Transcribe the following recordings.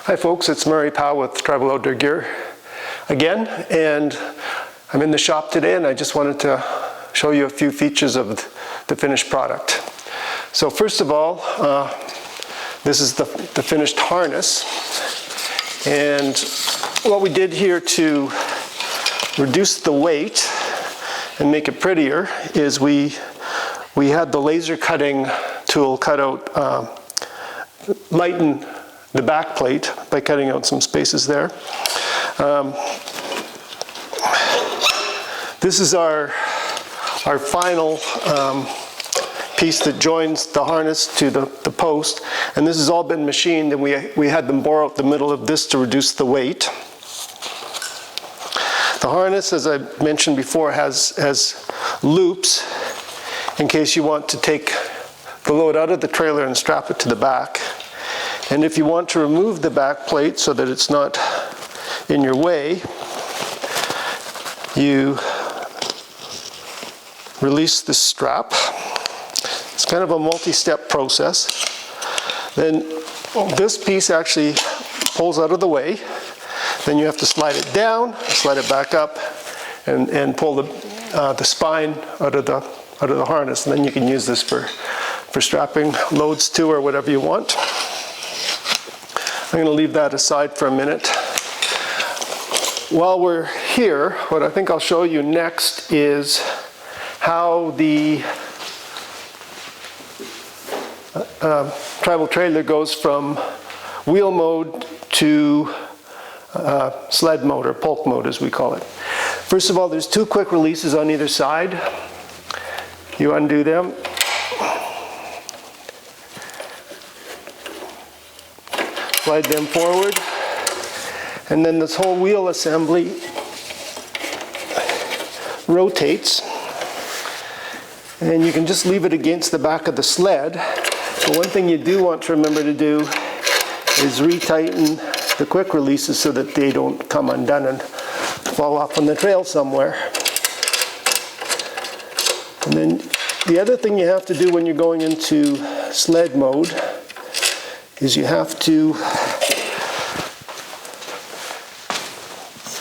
Hi folks, it's Murray Powell with Tribal Outdoor Gear again, and I'm in the shop today and I just wanted to show you a few features of the finished product. So first of all, this is the finished harness, and what we did here to reduce the weight and make it prettier is we had the laser cutting tool cut out, lighten the back plate by cutting out some spaces there. This is our final piece that joins the harness to the post, and this has all been machined, and we had them bore out the middle of this to reduce the weight. The harness, as I mentioned before, has loops in case you want to take the load out of the trailer and strap it to the back. And if you want to remove the back plate so that it's not in your way, you release the strap. It's kind of a multi-step process. Then this piece actually pulls out of the way. Then you have to slide it down, slide it back up, and pull the spine out of the harness. And then you can use this for strapping loads to or whatever you want. I'm going to leave that aside for a minute. While we're here, what I think I'll show you next is how the tribal trailer goes from wheel mode to sled mode, or pulk mode as we call it. First of all, there's two quick releases on either side. You undo them. Slide them forward, and then this whole wheel assembly rotates, and you can just leave it against the back of the sled. But one thing you do want to remember to do is retighten the quick releases so that they don't come undone and fall off on the trail somewhere. And then the other thing you have to do when you're going into sled mode is you have to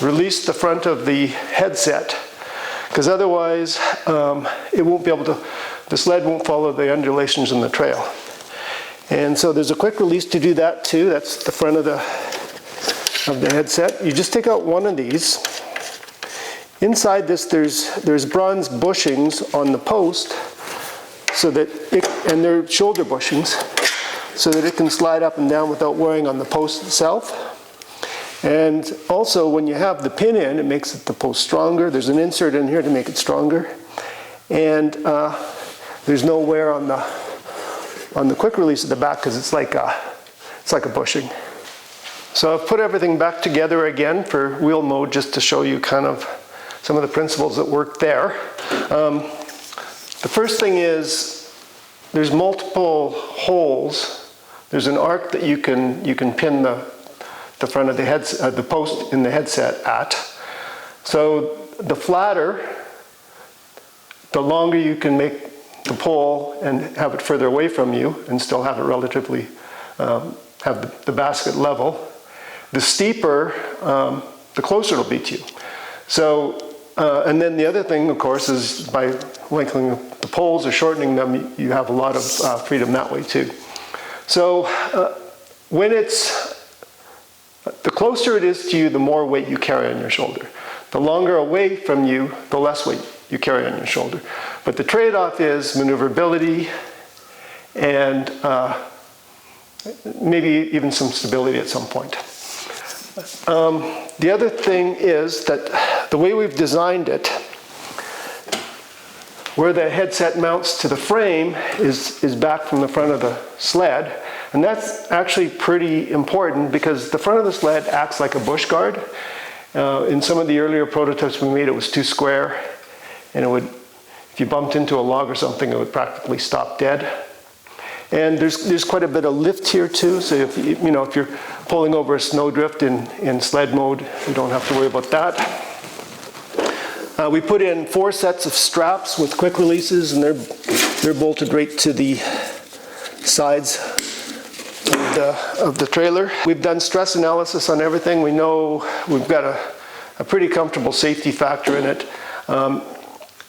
release the front of the headset, because otherwise it won't be able to, the sled won't follow the undulations in the trail. And so there's a quick release to do that too. That's the front of the headset. You just take out one of these. Inside this there's bronze bushings on the post, so that and they're shoulder bushings, so that it can slide up and down without wearing on the post itself. And also, when you have the pin in, it makes the post stronger. There's an insert in here to make it stronger. And there's no wear on the quick release at the back, because it's like a bushing. So I've put everything back together again for wheel mode, just to show you kind of some of the principles that work there. The first thing is there's multiple holes. There's an arc that you can pin the front of the post in the headset at. So the flatter, the longer you can make the pole and have it further away from you and still have it relatively, have the basket level. The steeper, the closer it'll be to you. So, and then the other thing, of course, is by lengthening the poles or shortening them, you have a lot of freedom that way too. So when the closer it is to you, the more weight you carry on your shoulder. The longer away from you, the less weight you carry on your shoulder. But the trade-off is maneuverability and maybe even some stability at some point. The other thing is that the way we've designed it, where the headset mounts to the frame is back from the front of the sled. And that's actually pretty important, because the front of the sled acts like a bush guard. In some of the earlier prototypes we made, it was too square, and it would, if you bumped into a log or something, it would practically stop dead. And there's quite a bit of lift here too, so if you're pulling over a snowdrift in sled mode, you don't have to worry about that. We put in 4 sets of straps with quick releases, and they're bolted right to the sides of of the trailer. We've done stress analysis on everything. We know we've got a pretty comfortable safety factor in it.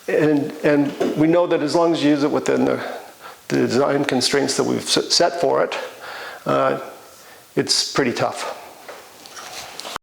And we know that as long as you use it within the design constraints that we've set for it, it's pretty tough.